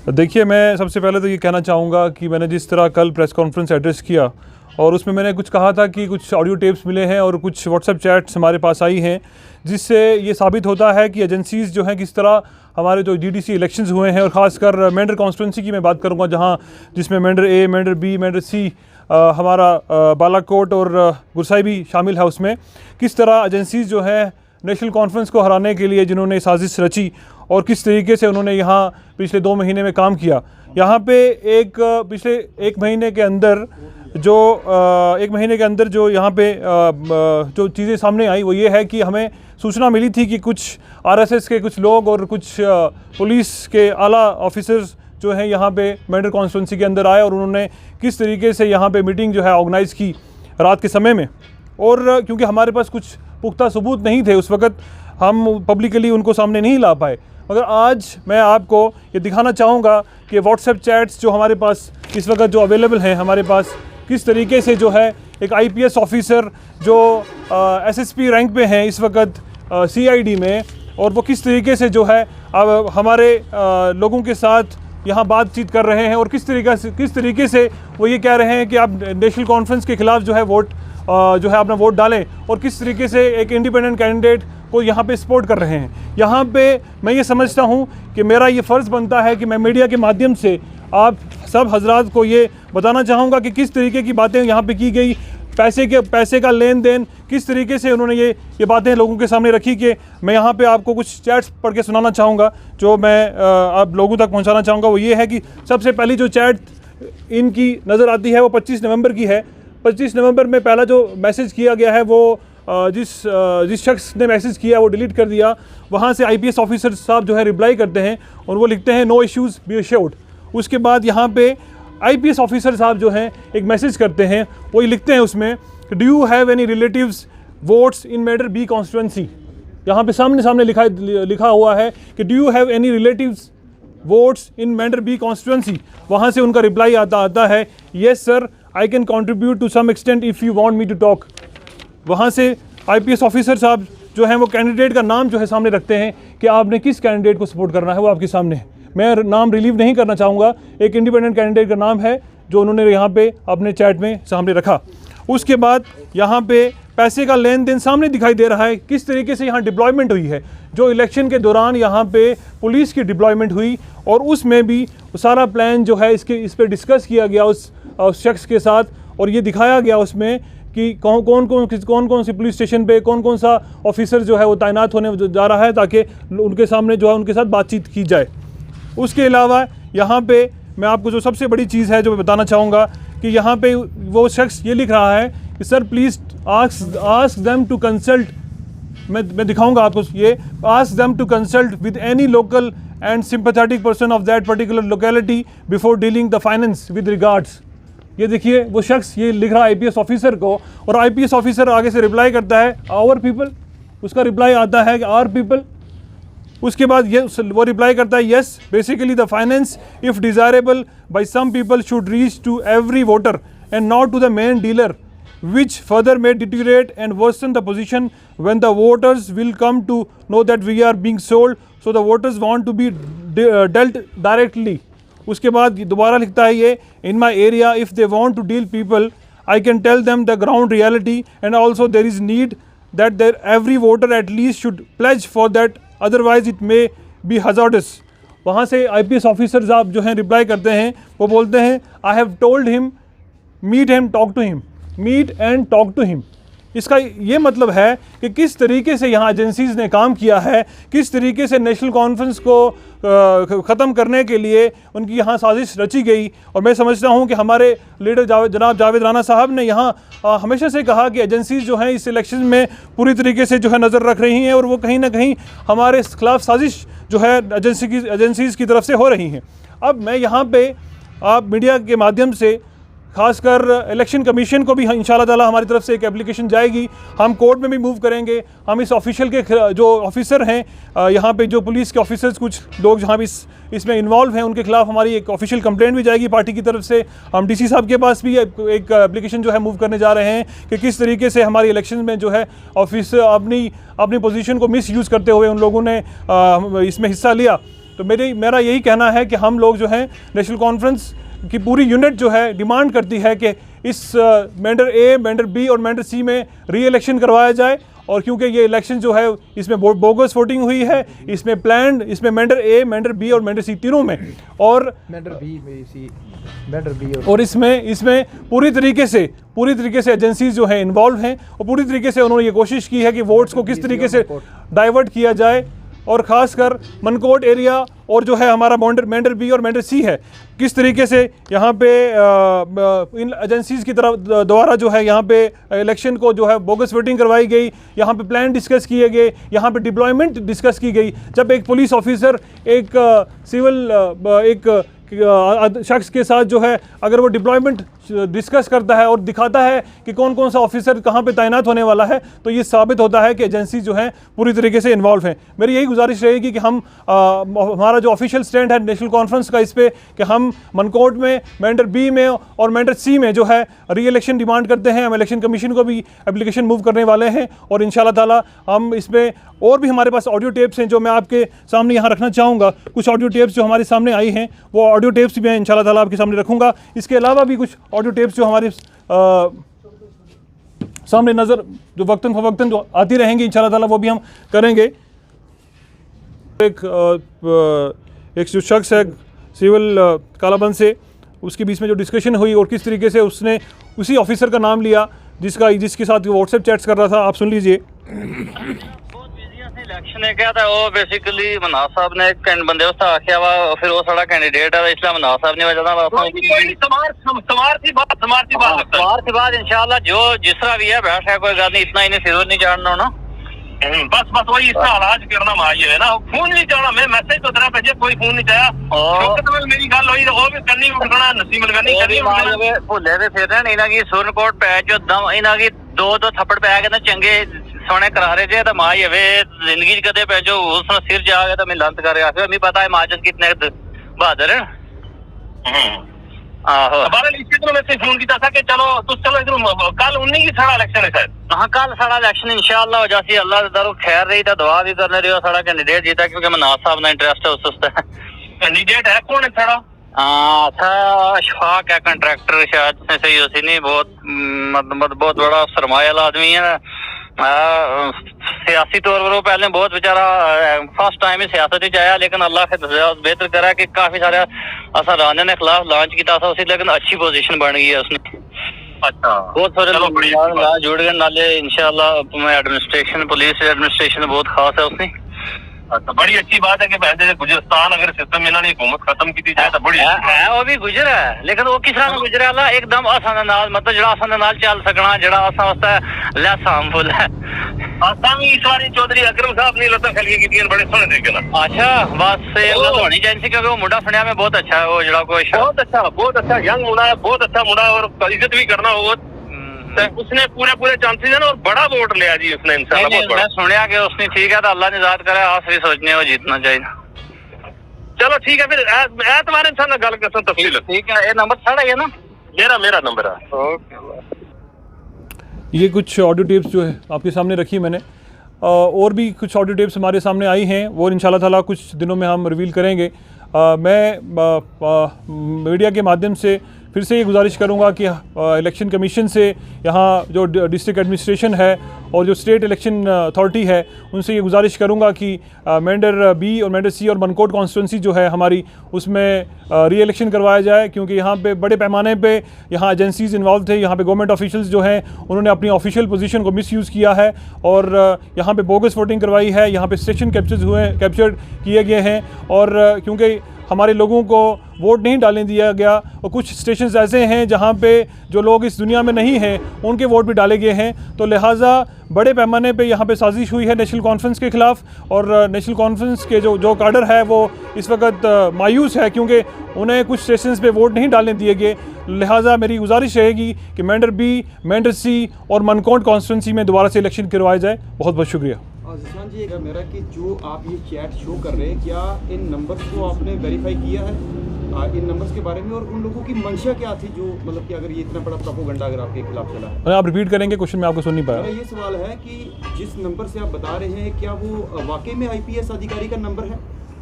देखिए, मैं सबसे पहले तो ये कहना चाहूँगा कि मैंने जिस तरह कल प्रेस कॉन्फ्रेंस एड्रेस किया और उसमें मैंने कुछ कहा था कि कुछ ऑडियो टेप्स मिले हैं और कुछ व्हाट्सएप चैट्स हमारे पास आई हैं, जिससे ये साबित होता है कि एजेंसीज़ जो हैं किस तरह हमारे जो जीडीसी इलेक्शंस हुए हैं और ख़ासकर मेंढर कॉन्स्टिट्यूंसी की मैं बात करूँगा, जिसमें मेंढर ए, मेंढर बी, मेंढर सी, हमारा बालाकोट और गुरसाई भी शामिल है। उसमें किस तरह एजेंसीज़ जो है नेशनल कॉन्फ्रेंस को हराने के लिए जिन्होंने साजिश रची और किस तरीके से उन्होंने यहाँ पिछले 2 महीने में काम किया। यहाँ पे पिछले 1 महीने के अंदर जो यहाँ पे जो चीज़ें सामने आई वो ये है कि हमें सूचना मिली थी कि कुछ आरएसएस के कुछ लोग और कुछ पुलिस के आला ऑफिसर्स जो हैं यहाँ पे मेंढर कॉन्स्टिट्यूंसी के अंदर आए और उन्होंने किस तरीके से यहाँ पे मीटिंग जो है ऑर्गेनाइज़ की रात के समय में। और क्योंकि हमारे पास कुछ पुख्ता सबूत नहीं थे उस वक़्त, हम पब्लिकली उनको सामने नहीं ला पाए। मगर आज मैं आपको ये दिखाना चाहूँगा कि व्हाट्सएप चैट्स जो हमारे पास इस वक्त जो अवेलेबल हैं हमारे पास, किस तरीके से जो है एक आईपीएस ऑफिसर जो एसएसपी रैंक पे हैं इस वक्त सीआईडी में, और वो किस तरीके से जो है अब हमारे लोगों के साथ यहाँ बातचीत कर रहे हैं और किस तरीके से वो ये कह रहे हैं कि आप नेशनल कॉन्फ्रेंस के ख़िलाफ़ जो है अपना वोट डालें और किस तरीके से एक इंडिपेंडेंट कैंडिडेट को यहाँ पे सपोर्ट कर रहे हैं। यहाँ पे मैं ये समझता हूँ कि मेरा ये फ़र्ज़ बनता है कि मैं मीडिया के माध्यम से आप सब हजरात को ये बताना चाहूँगा कि किस तरीके की बातें यहाँ पे की गई, पैसे का लेन देन किस तरीके से उन्होंने ये बातें लोगों के सामने रखी। कि मैं यहाँ पे आपको कुछ चैट्स पढ़ के सुनाना चाहूँगा जो मैं आप लोगों तक पहुँचाना चाहूँगा। वो ये है कि सबसे पहली जो चैट इनकी नज़र आती है वो 25 नवंबर की है। 25 नवंबर में पहला जो मैसेज किया गया है वो जिस शख्स ने मैसेज किया वो डिलीट कर दिया। वहाँ से आईपीएस ऑफिसर साहब जो है रिप्लाई करते हैं और वो लिखते हैं नो इश्यूज़ बी अश्योर्ड। उसके बाद यहाँ पे आईपीएस ऑफिसर साहब जो हैं एक मैसेज करते हैं, वो ये लिखते हैं उसमें, do you have any relatives votes in Mendhar B constituency. यहाँ पे सामने लिखा हुआ है कि do you have any relatives votes in Mendhar B constituency. वहाँ से उनका रिप्लाई आता है, yes sir I can contribute to some extent if you want me to talk. वहाँ से आईपीएस ऑफिसर साहब जो हैं वो कैंडिडेट का नाम जो है सामने रखते हैं कि आपने किस कैंडिडेट को सपोर्ट करना है, वो आपके सामने है। मैं नाम रिलीव नहीं करना चाहूँगा, एक इंडिपेंडेंट कैंडिडेट का नाम है जो उन्होंने यहाँ पे अपने चैट में सामने रखा। उसके बाद यहाँ पे पैसे का लेन देन सामने दिखाई दे रहा है, किस तरीके से यहाँ डिप्लॉयमेंट हुई है। जो इलेक्शन के दौरान यहाँ पे पुलिस की डिप्लॉयमेंट हुई और उसमें भी सारा प्लान जो है इस पर डिस्कस किया गया उस शख्स के साथ, और ये दिखाया गया उसमें कि कौन सी पुलिस स्टेशन पे कौन सा ऑफिसर जो है वो तैनात होने जा रहा है ताकि उनके सामने जो है उनके साथ बातचीत की जाए। उसके अलावा यहाँ पे मैं आपको जो सबसे बड़ी चीज़ है जो मैं बताना चाहूँगा कि यहाँ पे वो शख्स ये लिख रहा है कि sir please ask them to consult. मैं दिखाऊँगा आपको ये, ask them to consult with any local and sympathetic person of that particular locality before dealing the finance with regards. ये देखिए वो शख्स ये लिख रहा है आईपीएस ऑफिसर को, और आईपीएस ऑफिसर आगे से रिप्लाई करता है आवर पीपल। उसका रिप्लाई आता है कि आवर पीपल। उसके बाद ये वो रिप्लाई करता है yes basically the finance if desirable by some people should reach to every voter and not to the main dealer which further may deteriorate and worsen the position when the voters will come to know that we are being sold, so the voters want to be dealt directly. उसके बाद दोबारा लिखता है ये, in my area if they want to deal people I can tell them the ground reality and also there is need that every voter at least should pledge for that, otherwise it may be hazardous. वहाँ से IPS officers आप जो हैं reply करते हैं, वो बोलते हैं I have told him meet him talk to him, meet and talk to him. इसका ये मतलब है कि किस तरीके से यहाँ एजेंसीज़ ने काम किया है, किस तरीके से नेशनल कॉन्फ्रेंस को ख़त्म करने के लिए उनकी यहाँ साजिश रची गई। और मैं समझता हूँ कि हमारे लीडर जनाब जावेद राना साहब ने यहाँ हमेशा से कहा कि एजेंसीज़ जो हैं इस इलेक्शन में पूरी तरीके से जो है नज़र रख रही हैं और वो कहीं ना कहीं हमारे खिलाफ साजिश जो है एजेंसीज़ की तरफ से हो रही हैं। अब मैं यहाँ पे आप मीडिया के माध्यम से खासकर इलेक्शन कमीशन को भी इंशाल्लाह ताला हमारी तरफ से एक एप्लीकेशन जाएगी, हम कोर्ट में भी मूव करेंगे। हम इस ऑफिशियल के जो ऑफिसर हैं यहाँ पे जो पुलिस के ऑफिसर्स कुछ लोग जहाँ भी इसमें इन्वॉल्व हैं उनके खिलाफ हमारी एक ऑफिशियल कंप्लेंट भी जाएगी पार्टी की तरफ से। हम डीसी साहब के पास भी एक एप्लीकेशन जो है मूव करने जा रहे हैं कि किस तरीके से हमारी इलेक्शन में जो है ऑफिस अपनी पोजीशन को मिस यूज़ करते हुए उन लोगों ने इसमें हिस्सा लिया। तो मेरा यही कहना है कि हम लोग जो हैं नेशनल कॉन्फ्रेंस की पूरी यूनिट जो है डिमांड करती है कि इस मेंडर ए, मेंडर बी और मेंडर सी में री इलेक्शन करवाया जाए। और क्योंकि ये इलेक्शन जो है इसमें बोगस वोटिंग हुई है, इसमें प्लान, इसमें मेंडर ए, मेंडर बी और मेंडर सी तीनों में, और मेंडर बी और इसमें पूरी तरीके से एजेंसीज जो हैं इन्वॉल्व हैं और पूरी तरीके से उन्होंने ये कोशिश की है कि वोट्स को किस तरीके से डाइवर्ट किया जाए। और ख़ासकर मनकोट एरिया और जो है हमारा मेंडर बी और मेंडर सी है, किस तरीके से यहाँ पे इन एजेंसीज़ की तरफ द्वारा जो है यहाँ पे इलेक्शन को जो है बोगस वोटिंग करवाई गई, यहाँ पे प्लान डिस्कस किए गए, यहाँ पे डिप्लॉयमेंट डिस्कस की गई। जब एक पुलिस ऑफिसर एक सिविल एक शख्स के साथ जो है अगर वो डिप्लॉयमेंट डिस्कस करता है और दिखाता है कि कौन कौन सा ऑफिसर कहाँ पे तैनात होने वाला है, तो ये साबित होता है कि एजेंसी जो हैं पूरी तरीके से इन्वॉल्व हैं। मेरी यही गुजारिश रहेगी कि हम हमारा जो ऑफिशियल स्टैंड है नेशनल कॉन्फ्रेंस का इस पे कि हम मनकोट में, मेंडर बी में और मेंडर सी में जो है री इलेक्शन डिमांड करते हैं। हम इलेक्शन कमीशन को भी एप्लीकेशन मूव करने वाले हैं और इंशाल्लाह ताला हम इसमें और भी हमारे पास ऑडियो टेप्स हैं जो मैं आपके सामने यहाँ रखना चाहूँगा। कुछ ऑडियो टेप्स जो हमारे सामने आई हैं वो ऑडियो टेप्स भी मैं इंशाल्लाह ताला आपके सामने रखूँगा। इसके अलावा भी कुछ ऑडियो टेप्स जो हमारे सामने नज़र जो वक्तन फ़वक्तन जो आती रहेंगी इंशाल्लाह ताला वो भी हम करेंगे। एक जो शख्स है सिविल कालाबंद से, उसके बीच में जो डिस्कशन हुई और किस तरीके से उसने उसी ऑफिसर का नाम लिया जिसके साथ वो व्हाट्सएप चैट्स कर रहा था, आप सुन लीजिए। इलेक्शन है क्या था वो बेसिकली मनाज साहब ने एक बंदे उसका आख्या वा फिर वो सारा कैंडिडेट है इसलिए मनाज साहब ने वजह समार बात इंशाल्लाह जो जिस तरह भी है बैठ है कोई गल नहीं, इतना इन्हें सिर नहीं चाड़ना ना, बस वही इसका इलाज करना माहिए है ना। फोन नहीं चाहना, मैं मैसेज तो तरह भेजे, कोई फोन नहीं चाहा। मेरी गल हुई वो भी करनी उठना नसीब लगानी करनी भुले वे फिर रहे इन्हां की सुरनकोट पै जो दम इन्हां की दो थप्पड़ पै के ना चंगे सोने करारे जे तो माई वे जिंदगी च कदे पै जो उस सिर जा गया तो मैं लंत कर रहा मैं पता है माजन कितने बहादुर है। फोन किया था कि चलो कल 19 की सारा इलेक्शन है शायद। हाँ कल सारा इलेक्शन इंशाल्लाह हो जासी, अल्लाह दरो खैर रही तो दुआ भी करने रही हो सारा कैंडिडेट जीता क्योंकि मनाज साहब ना इंटरेस्ट है उस कैंडिडेट है कौन है सारा? अच्छा अशफाक है कंट्रैक्टर शायद सही हो सी नहीं, बहुत बहुत बड़ा सरमाया आदमी है। सियासी तौर पर वो पहले बहुत बेचारा फर्स्ट टाइम ही सियासत ही आया लेकिन अल्लाह के बेहतर करा कि काफी सारे असा राना ने खिलाफ लॉन्च किया था उसी, लेकिन अच्छी पोजीशन बन गई है उसने। अच्छा बहुत सारे लोग जुड़ गए नाले इंशाल्लाह। एडमिनिस्ट्रेशन पुलिस एडमिनिस्ट्रेशन बहुत खास है उसने। अच्छा बड़ी अच्छी बात है कि पहले गुजरान अगर सिस्टम इन्होंने हुकूमत खत्म की जाए तो बड़ी है वो भी गुजरा है लेकिन वो किस तरह गुजरा ला एकदम आसान नाल मतलब जड़ा आसान नाल चल सकना जड़ा आसान वास्ते लेस हार्मफुल है। आसामी इस बार चौधरी अकरम साहब ने लता खलिए की बड़े सोने तरीके ना। अच्छा बस ये होनी चाहिए क्योंकि वो मुंडा सुनिया में बहुत अच्छा है वो जड़ा कोई बहुत अच्छा यंग मुंडा है, बहुत अच्छा मुंडा और इज्जत भी करना हो उसने पूरे चांसेस है ना और बड़ा वोट लिया जी उसने इंशाल्लाह। मैं सुनिया कि उसने ठीक है तो अल्लाह ने ज़ात करे आखिरी सोचने वो जीतना चाहिए। चलो ठीक है फिर एतवार इंसान गल कर तफसील ठीक है। ये नंबर साढ़ा है ना मेरा नंबर है। ये कुछ ऑडियो टेप्स जो है आपके सामने रखी मैंने, और भी कुछ ऑडियो टेप्स हमारे सामने आई हैं वो इंशाल्लाह ताला कुछ दिनों में हम रिवील करेंगे। मैं मीडिया के माध्यम से फिर से ये गुजारिश करूँगा कि इलेक्शन कमीशन से यहाँ जो डिस्ट्रिक्ट एडमिनिस्ट्रेशन है और जो स्टेट इलेक्शन अथॉरिटी है उनसे ये गुजारिश करूँगा कि मेंडर बी और मेंडर सी और मनकोट कॉन्स्टिट्यूंसी जो है हमारी उसमें री इलेक्शन करवाया जाए क्योंकि यहाँ पे बड़े पैमाने पे यहाँ एजेंसीज़ इन्वॉल्व थे। यहाँ पे गवर्नमेंट ऑफिशियल्स जो हैं उन्होंने अपनी ऑफिशियल पोजीशन को मिसयूज़ किया है और यहाँ पे बोगस वोटिंग करवाई है। यहाँ पे स्टेशन कैप्चर्ड किए गए हैं और क्योंकि हमारे लोगों को वोट नहीं डालने दिया गया और कुछ स्टेशंस ऐसे हैं जहां पे जो लोग इस दुनिया में नहीं हैं उनके वोट भी डाले गए हैं। तो लिहाजा बड़े पैमाने पे यहाँ पे साजिश हुई है नेशनल कॉन्फ्रेंस के ख़िलाफ़ और नेशनल कॉन्फ्रेंस के जो काडर है वो इस वक्त मायूस है क्योंकि उन्हें कुछ स्टेशंस पे वोट नहीं डालने दिए गए। लिहाजा मेरी गुजारिश रहेगी कि मेंडर बी, मेंडर सी और मनकोट कॉन्स्टिट्यूंसी में दोबारा से इलेक्शन करवाया जाए। बहुत बहुत शुक्रिया। जिसान जी मेरा कि जो आप ये चैट शो कर रहे हैं क्या इन नंबर्स को आपने वेरीफाई किया है इन नंबर्स के बारे में और उन लोगों की मंशा क्या थी जो मतलब कि अगर ये इतना बड़ा प्रोपेगेंडा अगर आपके खिलाफ चला है? आप रिपीट करेंगे क्वेश्चन, मैं आपको सुन नहीं पाया। मेरा ये सवाल है कि जिस नंबर से आप बता रहे हैं क्या वो वाकई में IPS अधिकारी का नंबर है?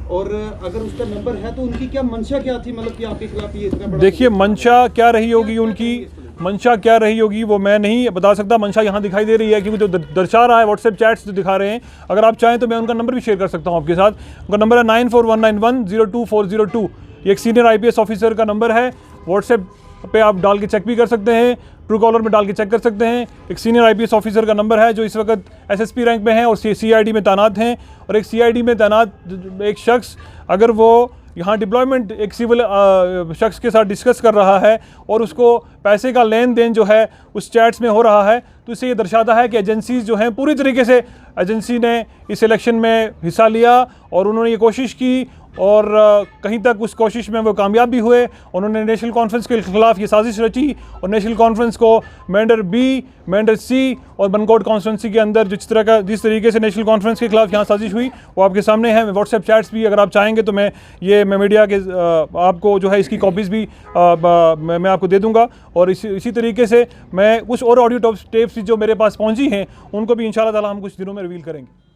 और अगर उसका नंबर है तो उनकी क्या मंशा क्या थी, मतलब कि आपके खिलाफ ये इतना बड़ा देखिए मंशा क्या रही होगी उनकी, मंशा क्या रही होगी वो मैं नहीं बता सकता। मंशा यहाँ दिखाई दे रही है क्योंकि जो दर्शा रहा है व्हाट्सएप चैट्स जो दिखा रहे हैं, अगर आप चाहें तो मैं उनका नंबर भी शेयर कर सकता हूँ आपके साथ। उनका नंबर है 9419102402। ये एक सीनियर IPS ऑफिसर का नंबर है। व्हाट्सएप पे आप डाल के चेक भी कर सकते हैं, ट्रू कॉलर में डाल के चेक कर सकते हैं। एक सीनियर IPS ऑफिसर का नंबर है जो इस वक्त SSP रैंक में है और CID में तैनात हैं। और एक CID में तैनात एक शख्स अगर वो यहाँ डिप्लॉयमेंट एक सिविल शख्स के साथ डिस्कस कर रहा है और उसको पैसे का लेन देन जो है उस चैट्स में हो रहा है, तो इससे ये दर्शाता है कि एजेंसीज़ जो हैं पूरी तरीके से एजेंसी ने इस इलेक्शन में हिस्सा लिया और उन्होंने ये कोशिश की और कहीं तक उस कोशिश में वो कामयाब भी हुए। उन्होंने नेशनल कॉन्फ्रेंस के खिलाफ ये साजिश रची और नेशनल कॉन्फ्रेंस को मेंढर B, मेंढर C और बनकोट कॉन्स्टिट्यूंसी के अंदर जिस तरीके से नेशनल कॉन्फ्रेंस के खिलाफ यहाँ साजिश हुई वो आपके सामने है। व्हाट्सएप चैट्स भी अगर आप चाहेंगे तो मैं मीडिया के आपको जो है इसकी कॉपीज़ भी मैं आपको दे दूँगा। और इसी तरीके से मैं कुछ और ऑडियो टेप्स जो मेरे पास पहुँची हैं उनको भी इंशाल्लाह ताला हम कुछ दिनों में रिवील करेंगे।